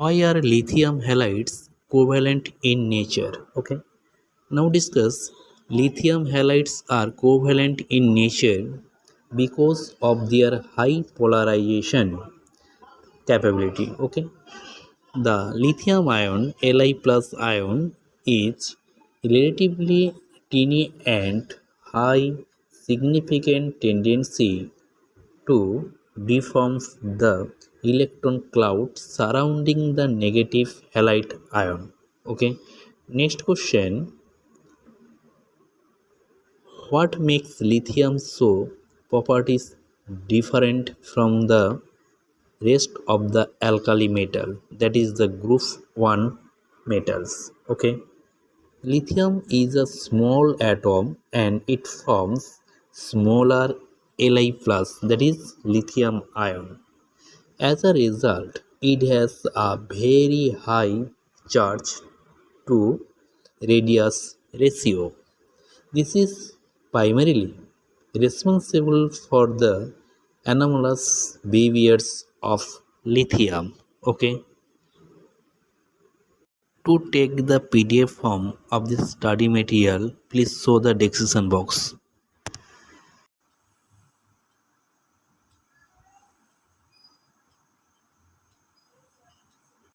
why are lithium halides covalent in nature? Okay, now discuss. Lithium halides are covalent in nature because of their high polarization capability. Okay, the lithium ion Li plus ion is relatively tiny and high significant tendency to deform the electron cloud surrounding the negative halide ion. Okay, next question: what makes lithium so properties different from the rest of the alkali metal, that is the group 1 metals? Okay, lithium is a small atom and it forms smaller Li plus, that is lithium ion. As a result, it has a very high charge to radius ratio. This is primarily responsible for the anomalous behaviors of lithium. Okay, to take the PDF form of this study material, please show the description box.